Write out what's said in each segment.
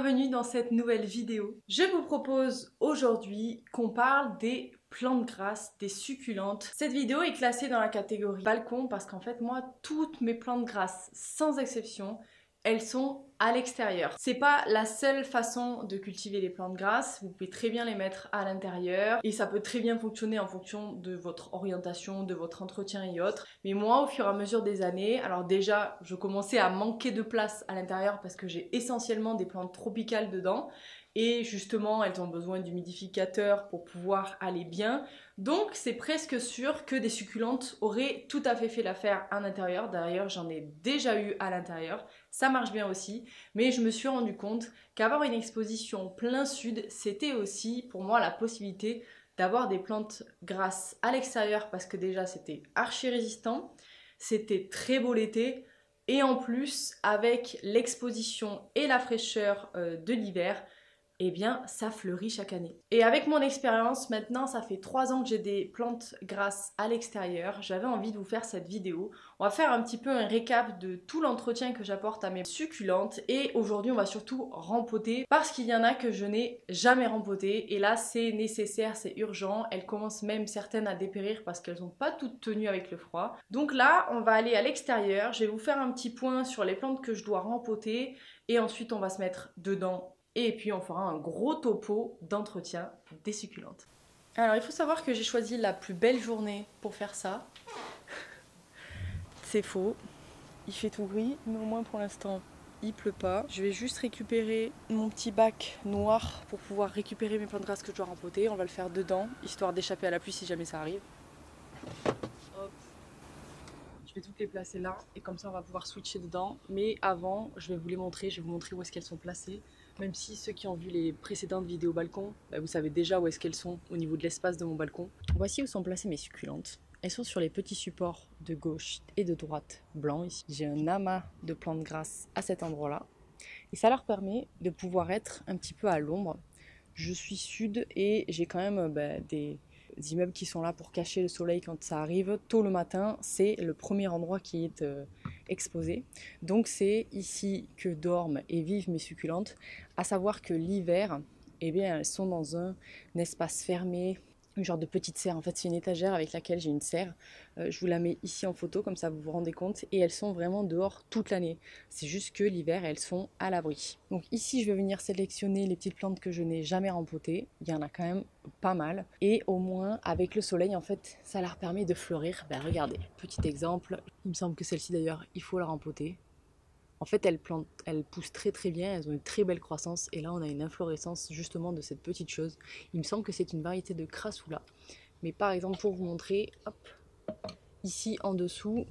bienvenue dans cette nouvelle vidéo. Je vous propose aujourd'hui qu'on parle des plantes grasses, des succulentes. Cette vidéo est classée dans la catégorie balcon parce qu'en fait moi, toutes mes plantes grasses, sans exception, elles sont à l'extérieur. C'est pas la seule façon de cultiver les plantes grasses, vous pouvez très bien les mettre à l'intérieur et ça peut très bien fonctionner en fonction de votre orientation, de votre entretien et autres. Mais moi, au fur et à mesure des années, alors déjà, je commençais à manquer de place à l'intérieur parce que j'ai essentiellement des plantes tropicales dedans et justement, elles ont besoin d'humidificateurs pour pouvoir aller bien. Donc, c'est presque sûr que des succulentes auraient tout à fait l'affaire à l'intérieur. D'ailleurs, j'en ai déjà eu à l'intérieur. Ça marche bien aussi, mais je me suis rendu compte qu'avoir une exposition plein sud, c'était aussi pour moi la possibilité d'avoir des plantes grasses à l'extérieur parce que déjà c'était archi résistant, c'était très beau l'été et en plus avec l'exposition et la fraîcheur de l'hiver, eh bien, ça fleurit chaque année. Et avec mon expérience, maintenant, ça fait 3 ans que j'ai des plantes grasses à l'extérieur. J'avais envie de vous faire cette vidéo. On va faire un petit peu un récap de tout l'entretien que j'apporte à mes succulentes. Et aujourd'hui, on va surtout rempoter parce qu'il y en a que je n'ai jamais rempoté. Et là, c'est nécessaire, c'est urgent. Elles commencent même certaines à dépérir parce qu'elles n'ont pas toutes tenu avec le froid. Donc là, on va aller à l'extérieur. Je vais vous faire un petit point sur les plantes que je dois rempoter. Et ensuite, on va se mettre dedans. Et puis on fera un gros topo d'entretien des succulentes. Alors il faut savoir que j'ai choisi la plus belle journée pour faire ça. C'est faux, il fait tout gris, mais au moins pour l'instant il pleut pas. Je vais juste récupérer mon petit bac noir pour pouvoir récupérer mes plantes grasses que je dois rempoter. On va le faire dedans, histoire d'échapper à la pluie si jamais ça arrive. Hop. Je vais toutes les placer là et comme ça on va pouvoir switcher dedans. Mais avant, je vais vous les montrer, je vais vous montrer où est-ce qu'elles sont placées. Même si ceux qui ont vu les précédentes vidéos balcon, vous savez déjà où est-ce qu'elles sont au niveau de l'espace de mon balcon. Voici où sont placées mes succulentes. Elles sont sur les petits supports de gauche et de droite blancs ici. J'ai un amas de plantes grasses à cet endroit-là. Et ça leur permet de pouvoir être un petit peu à l'ombre. Je suis sud et j'ai quand même des immeubles qui sont là pour cacher le soleil quand ça arrive. Tôt le matin, c'est le premier endroit qui est exposé. Donc c'est ici que dorment et vivent mes succulentes. À savoir que l'hiver, eh bien, elles sont dans un espace fermé, une genre de petite serre. En fait, c'est une étagère avec laquelle j'ai une serre. Je vous la mets ici en photo, comme ça vous vous rendez compte. Et elles sont vraiment dehors toute l'année. C'est juste que l'hiver, elles sont à l'abri. Donc ici, je vais venir sélectionner les petites plantes que je n'ai jamais rempotées. Il y en a quand même pas mal. Et au moins, avec le soleil, en fait, ça leur permet de fleurir. Ben, regardez, petit exemple. Il me semble que celle-ci, d'ailleurs, il faut la rempoter. En fait, elles poussent très bien, elles ont une très belle croissance et là on a une inflorescence justement de cette petite chose. Il me semble que c'est une variété de crassula. Mais par exemple pour vous montrer, hop, ici en dessous,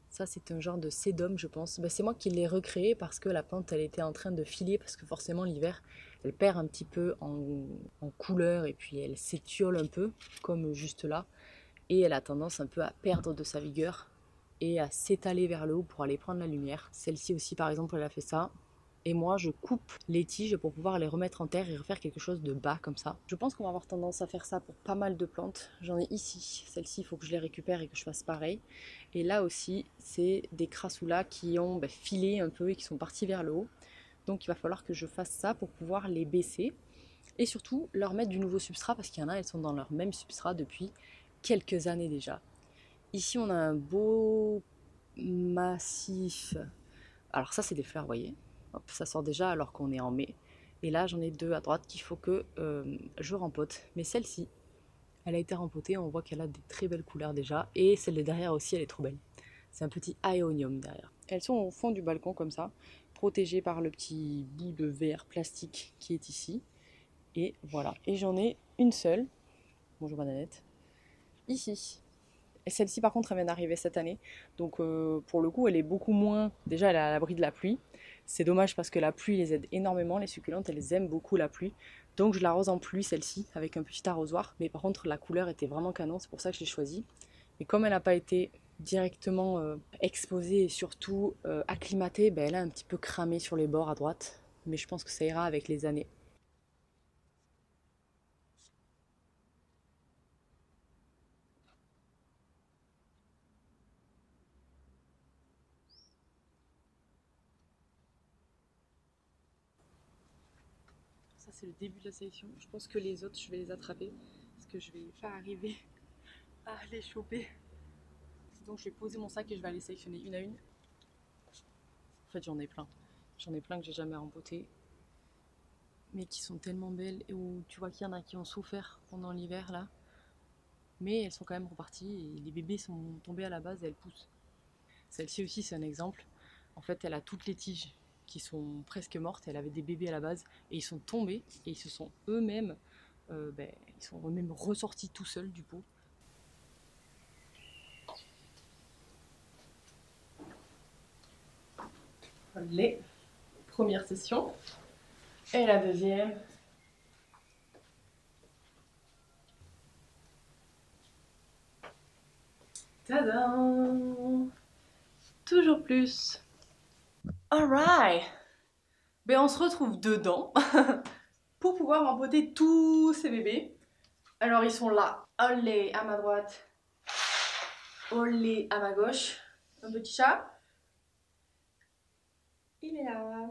ça c'est un genre de sédum je pense. C'est moi qui l'ai recréé parce que la plante elle était en train de filer parce que forcément l'hiver elle perd un petit peu en couleur et puis elle s'étiole un peu comme juste là. Et elle a tendance un peu à perdre de sa vigueur et à s'étaler vers le haut pour aller prendre la lumière. Celle-ci aussi par exemple elle a fait ça. Et moi je coupe les tiges pour pouvoir les remettre en terre et refaire quelque chose de bas comme ça. Je pense qu'on va avoir tendance à faire ça pour pas mal de plantes. J'en ai ici, celle-ci il faut que je les récupère et que je fasse pareil. Et là aussi c'est des crassoulas qui ont filé un peu et qui sont partis vers le haut. Donc il va falloir que je fasse ça pour pouvoir les baisser. Et surtout leur mettre du nouveau substrat parce qu'il y en a, elles sont dans leur même substrat depuis quelques années déjà. Ici on a un beau massif. Alors ça c'est des fleurs, vous voyez. Hop, ça sort déjà alors qu'on est en mai. Et là j'en ai deux à droite qu'il faut que je rempote. Mais celle-ci, elle a été rempotée, on voit qu'elle a des très belles couleurs déjà. Et celle de derrière aussi, elle est trop belle. C'est un petit aéonium derrière. Elles sont au fond du balcon comme ça, protégées par le petit bout de verre plastique qui est ici. Et voilà. Et j'en ai une seule. Bonjour Bananette. Ici. Et celle-ci par contre elle vient d'arriver cette année, donc pour le coup elle est beaucoup moins, déjà elle est à l'abri de la pluie, c'est dommage parce que la pluie les aide énormément, les succulentes elles aiment beaucoup la pluie, donc je l'arrose en pluie celle-ci avec un petit arrosoir, mais par contre la couleur était vraiment canon, c'est pour ça que je l'ai choisie, et comme elle n'a pas été directement exposée et surtout acclimatée, elle a un petit peu cramé sur les bords à droite, mais je pense que ça ira avec les années. Ça c'est le début de la sélection. Je pense que les autres je vais les attraper parce que je vais pas arriver à les choper. Donc je vais poser mon sac et je vais aller sélectionner une à une. En fait j'en ai plein. J'en ai plein que j'ai jamais rempoté. Mais qui sont tellement belles et où tu vois qu'il y en a qui ont souffert pendant l'hiver là. Mais elles sont quand même reparties et les bébés sont tombés à la base et elles poussent. Celle-ci aussi c'est un exemple. En fait elle a toutes les tiges qui sont presque mortes. Elle avait des bébés à la base et ils sont tombés et ils se sont eux-mêmes ils sont eux-mêmes ressortis tout seuls du pot. Les premières sessions et la deuxième. Tadam! Toujours plus. Alright! Ben on se retrouve dedans pour pouvoir rempoter tous ces bébés. Alors ils sont là. Olé à ma droite. Olé à ma gauche. Un petit chat. Il est là.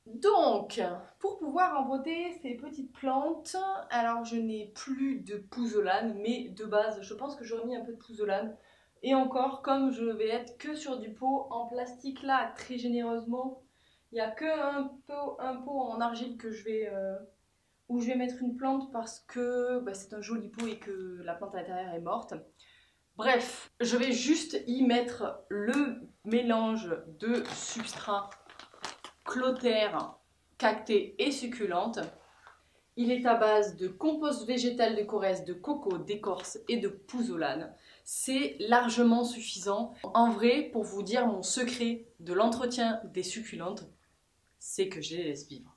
Donc, pour pouvoir rempoter ces petites plantes, alors je n'ai plus de pouzzolane, mais de base, je pense que j'aurais mis un peu de pouzzolane. Et encore, comme je vais être que sur du pot en plastique là, très généreusement, il n'y a qu'un pot en argile que où je vais mettre une plante parce que c'est un joli pot et que la plante à l'intérieur est morte. Bref, je vais juste y mettre le mélange de substrat clotaire, cactée et succulente. Il est à base de compost végétal de corrèze, de coco, d'écorce et de pouzzolane. C'est largement suffisant. En vrai, pour vous dire mon secret de l'entretien des succulentes, c'est que je les laisse vivre.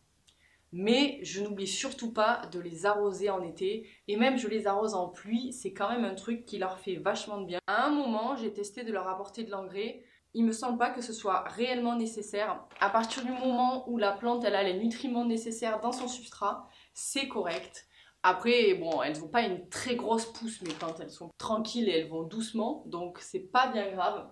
Mais je n'oublie surtout pas de les arroser en été. Et même je les arrose en pluie, c'est quand même un truc qui leur fait vachement de bien. À un moment, j'ai testé de leur apporter de l'engrais. Il me semble pas que ce soit réellement nécessaire. À partir du moment où la plante elle a les nutriments nécessaires dans son substrat, c'est correct. Après, bon, elles n'ont pas une très grosse pousse, mes plantes, elles sont tranquilles et elles vont doucement, donc c'est pas bien grave.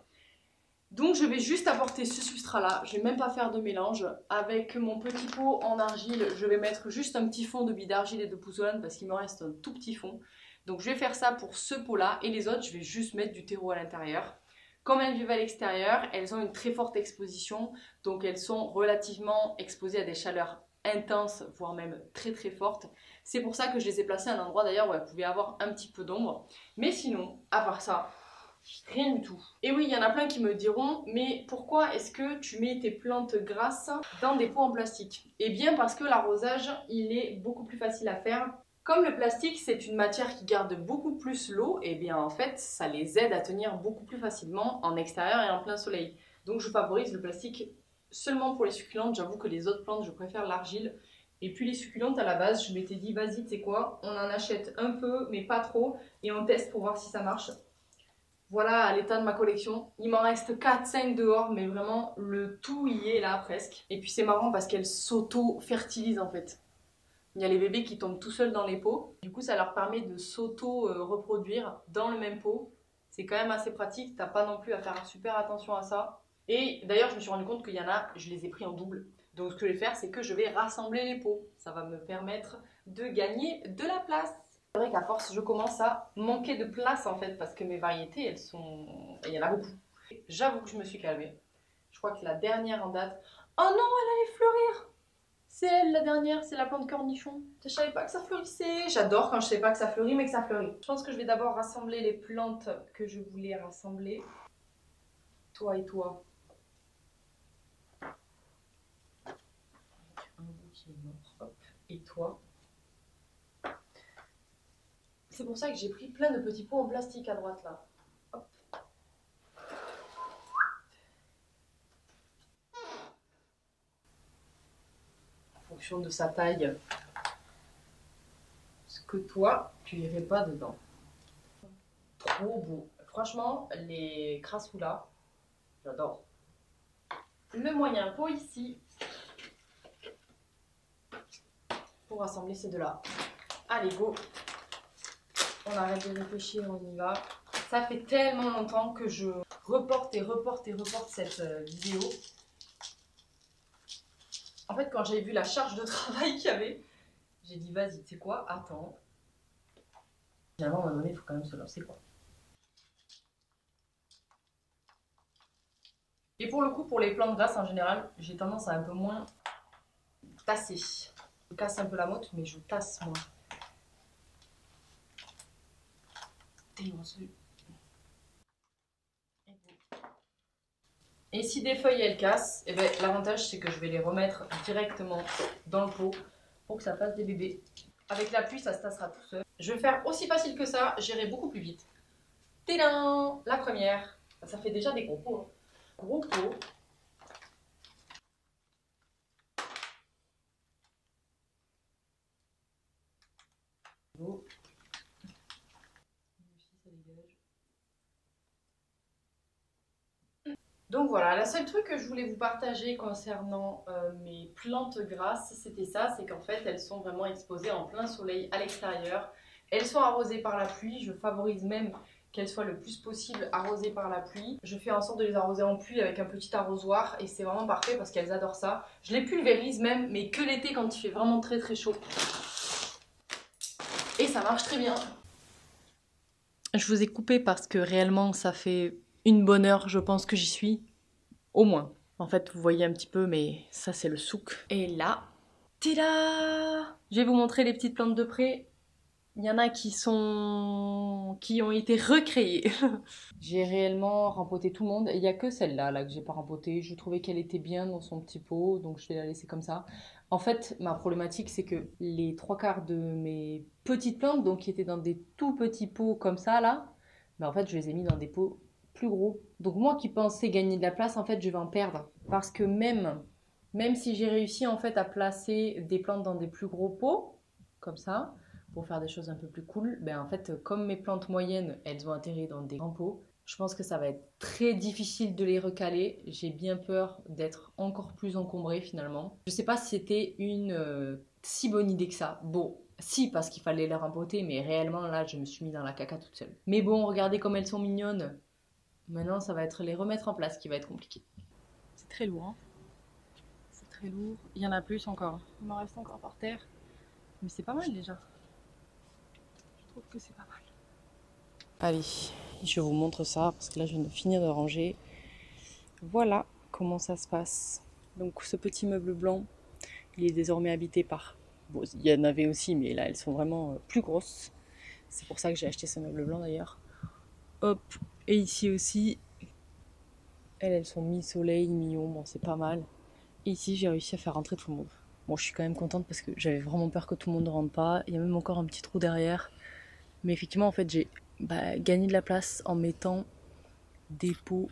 Donc je vais juste apporter ce substrat là, je vais même pas faire de mélange. Avec mon petit pot en argile, je vais mettre juste un petit fond de billes d'argile et de pouzzolane parce qu'il me reste un tout petit fond. Donc je vais faire ça pour ce pot là et les autres je vais juste mettre du terreau à l'intérieur. Comme elles vivent à l'extérieur, elles ont une très forte exposition, donc elles sont relativement exposées à des chaleurs intenses, voire même très très fortes. C'est pour ça que je les ai placées à un endroit d'ailleurs où elles pouvaient avoir un petit peu d'ombre. Mais sinon, à part ça, rien du tout. Et oui, il y en a plein qui me diront, mais pourquoi est-ce que tu mets tes plantes grasses dans des pots en plastique? Eh bien parce que l'arrosage, il est beaucoup plus facile à faire. Comme le plastique, c'est une matière qui garde beaucoup plus l'eau, et bien en fait, ça les aide à tenir beaucoup plus facilement en extérieur et en plein soleil. Donc je favorise le plastique seulement pour les succulentes. J'avoue que les autres plantes, je préfère l'argile. Et puis les succulentes, à la base, je m'étais dit, vas-y, tu sais quoi, on en achète un peu, mais pas trop, et on teste pour voir si ça marche. Voilà l'état de ma collection. Il m'en reste 4-5 dehors, mais vraiment, le tout y est là, presque. Et puis c'est marrant parce qu'elles s'auto-fertilisent en fait. Il y a les bébés qui tombent tout seuls dans les pots. Du coup, ça leur permet de s'auto-reproduire dans le même pot. C'est quand même assez pratique. T'as pas non plus à faire super attention à ça. Et d'ailleurs, je me suis rendu compte qu'il y en a, je les ai pris en double. Donc ce que je vais faire, c'est que je vais rassembler les pots. Ça va me permettre de gagner de la place. C'est vrai qu'à force, je commence à manquer de place en fait, parce que mes variétés, elles sont... Il y en a beaucoup. J'avoue que je me suis calmée. Je crois que la dernière en date... Oh non, elle allait fleurir! C'est elle la dernière, c'est la plante cornichon. Je savais pas que ça fleurissait. J'adore quand je sais pas que ça fleurit, mais que ça fleurit. Je pense que je vais d'abord rassembler les plantes que je voulais rassembler. Toi et toi. Un bout qui est mort. Hop. Et toi. C'est pour ça que j'ai pris plein de petits pots en plastique à droite là. Hop. En fonction de sa taille. Parce que toi, tu irais pas dedans. Trop beau. Franchement, les crassoulas, j'adore. Le moyen pot ici. Pour rassembler ces deux-là. Allez, go. On arrête de réfléchir, on y va. Ça fait tellement longtemps que je reporte et reporte et reporte cette vidéo. En fait, quand j'ai vu la charge de travail qu'il y avait, j'ai dit vas-y, tu sais quoi, attends. Finalement, à un moment donné, il faut quand même se lancer, quoi. Et pour le coup, pour les plans de glace en général, j'ai tendance à un peu moins tasser. Je casse un peu la motte, mais je tasse moins. Et si des feuilles elles cassent, eh ben, l'avantage c'est que je vais les remettre directement dans le pot pour que ça fasse des bébés. Avec la pluie, ça se tassera tout seul. Je vais faire aussi facile que ça, j'irai beaucoup plus vite. Tédin! La première, ça fait déjà des gros pots. Hein. Gros pot. Donc voilà, la seule truc que je voulais vous partager concernant mes plantes grasses, c'était ça, c'est qu'en fait elles sont vraiment exposées en plein soleil à l'extérieur. Elles sont arrosées par la pluie, je favorise même qu'elles soient le plus possible arrosées par la pluie. Je fais en sorte de les arroser en pluie avec un petit arrosoir et c'est vraiment parfait parce qu'elles adorent ça. Je les pulvérise même, mais que l'été quand il fait vraiment très très chaud. Et ça marche très bien. Je vous ai coupé parce que réellement ça fait une bonne heure, je pense que j'y suis. Au moins. En fait, vous voyez un petit peu, mais ça c'est le souk. Et là, tada! Je vais vous montrer les petites plantes de près. Il y en a qui ont été recréées. J'ai réellement rempoté tout le monde. Il n'y a que celle-là là, que j'ai pas rempotée. Je trouvais qu'elle était bien dans son petit pot, donc je vais la laisser comme ça. En fait, ma problématique, c'est que les trois quarts de mes petites plantes, donc qui étaient dans des tout petits pots comme ça là, ben en fait, je les ai mis dans des pots plus gros. Donc moi qui pensais gagner de la place, en fait, je vais en perdre. Parce que même si j'ai réussi en fait à placer des plantes dans des plus gros pots, comme ça, pour faire des choses un peu plus cool, ben en fait, comme mes plantes moyennes, elles ont atterri dans des grands pots, je pense que ça va être très difficile de les recaler. J'ai bien peur d'être encore plus encombrée finalement. Je sais pas si c'était une si bonne idée que ça. Bon, si, parce qu'il fallait les rempoter, mais réellement là, je me suis mis dans la caca toute seule. Mais bon, regardez comme elles sont mignonnes. Maintenant, ça va être les remettre en place qui va être compliqué. C'est très lourd, hein. C'est très lourd. Il y en a plus encore. Il m'en reste encore par terre. Mais c'est pas mal déjà. Je trouve que c'est pas mal. Allez, je vous montre ça parce que là, je viens de finir de ranger. Voilà comment ça se passe. Donc, ce petit meuble blanc, il est désormais habité par... Bon, il y en avait aussi, mais là, elles sont vraiment plus grosses. C'est pour ça que j'ai acheté ce meuble blanc d'ailleurs. Hop, et ici aussi, elles sont mi-soleil, mi-ombre, c'est pas mal. Et ici, j'ai réussi à faire rentrer tout le monde. Bon, je suis quand même contente parce que j'avais vraiment peur que tout le monde ne rentre pas. Il y a même encore un petit trou derrière. Mais effectivement, en fait, j'ai gagné de la place en mettant des pots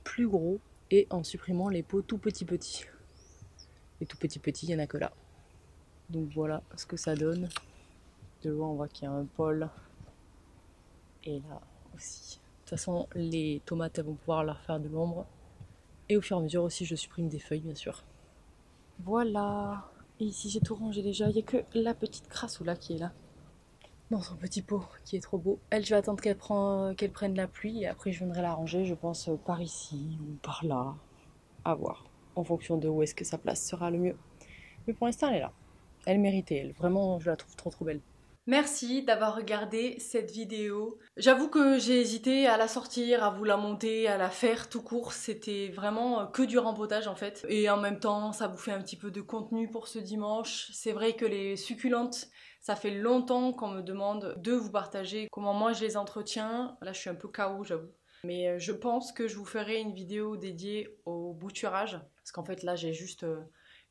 plus gros et en supprimant les pots tout petits. Les tout petits, il n'y en a que là. Donc voilà ce que ça donne. De loin, on voit qu'il y a un pôle. Et là aussi. De toute façon, les tomates, elles vont pouvoir leur faire de l'ombre. Et au fur et à mesure aussi, je supprime des feuilles, bien sûr. Voilà. Et ici, j'ai tout rangé déjà. Il n'y a que la petite crassoula qui est là. Dans son petit pot, qui est trop beau. Elle, je vais attendre qu'elle prenne la pluie. Et après, je viendrai la ranger, je pense, par ici ou par là. À voir. En fonction de où est-ce que sa place sera le mieux. Mais pour l'instant, elle est là. Elle méritait, elle. Vraiment, je la trouve trop belle. Merci d'avoir regardé cette vidéo. J'avoue que j'ai hésité à la sortir, à vous la monter, à la faire tout court. C'était vraiment que du rempotage en fait. Et en même temps, ça vous fait un petit peu de contenu pour ce dimanche. C'est vrai que les succulentes, ça fait longtemps qu'on me demande de vous partager comment moi je les entretiens. Là, je suis un peu KO, j'avoue. Mais je pense que je vous ferai une vidéo dédiée au bouturage. Parce qu'en fait, là, j'ai juste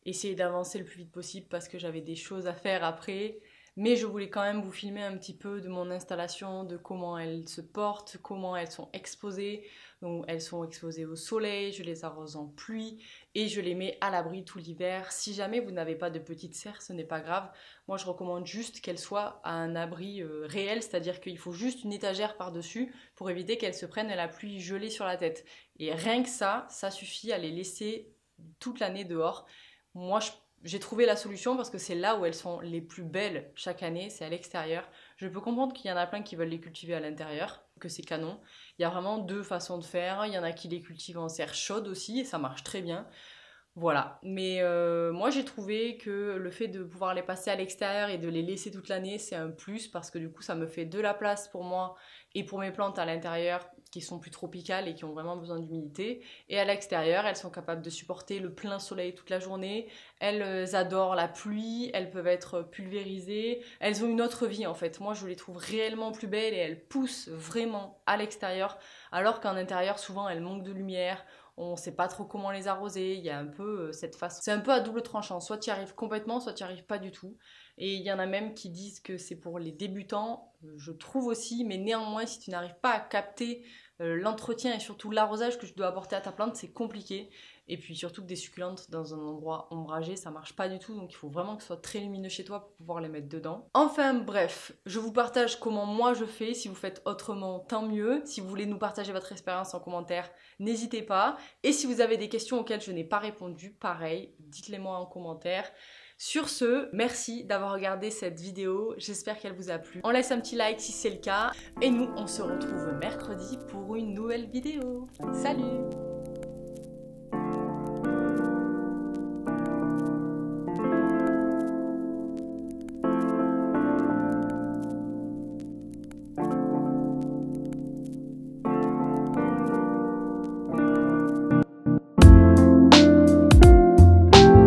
essayé d'avancer le plus vite possible parce que j'avais des choses à faire après. Mais je voulais quand même vous filmer un petit peu de mon installation, de comment elles se portent, comment elles sont exposées. Donc elles sont exposées au soleil, je les arrose en pluie et je les mets à l'abri tout l'hiver. Si jamais vous n'avez pas de petite serre, ce n'est pas grave. Moi je recommande juste qu'elles soient à un abri réel, c'est-à-dire qu'il faut juste une étagère par-dessus pour éviter qu'elles se prennent la pluie gelée sur la tête. Et rien que ça suffit à les laisser toute l'année dehors. Moi j'ai trouvé la solution parce que c'est là où elles sont les plus belles chaque année, c'est à l'extérieur. Je peux comprendre qu'il y en a plein qui veulent les cultiver à l'intérieur, que c'est canon. Il y a vraiment deux façons de faire. Il y en a qui les cultivent en serre chaude aussi et ça marche très bien. Voilà, mais moi j'ai trouvé que le fait de pouvoir les passer à l'extérieur et de les laisser toute l'année, c'est un plus parce que du coup ça me fait de la place pour moi et pour mes plantes à l'intérieur qui sont plus tropicales et qui ont vraiment besoin d'humidité. Et à l'extérieur, elles sont capables de supporter le plein soleil toute la journée, elles adorent la pluie, elles peuvent être pulvérisées, elles ont une autre vie en fait. Moi je les trouve réellement plus belles et elles poussent vraiment à l'extérieur alors qu'en intérieur souvent elles manquent de lumière. On sait pas trop comment les arroser, il y a un peu cette façon. C'est un peu à double tranchant, soit tu y arrives complètement, soit tu y arrives pas du tout. Et il y en a même qui disent que c'est pour les débutants, je trouve aussi, mais néanmoins si tu n'arrives pas à capter l'entretien et surtout l'arrosage que tu dois apporter à ta plante, c'est compliqué. Et puis surtout que des succulentes dans un endroit ombragé, ça marche pas du tout, donc il faut vraiment que ce soit très lumineux chez toi pour pouvoir les mettre dedans. Enfin bref, je vous partage comment moi je fais, si vous faites autrement, tant mieux. Si vous voulez nous partager votre expérience en commentaire, n'hésitez pas. Et si vous avez des questions auxquelles je n'ai pas répondu, pareil, dites-les moi en commentaire. Sur ce, merci d'avoir regardé cette vidéo, j'espère qu'elle vous a plu. On laisse un petit like si c'est le cas, et nous on se retrouve mercredi pour une nouvelle vidéo. Salut!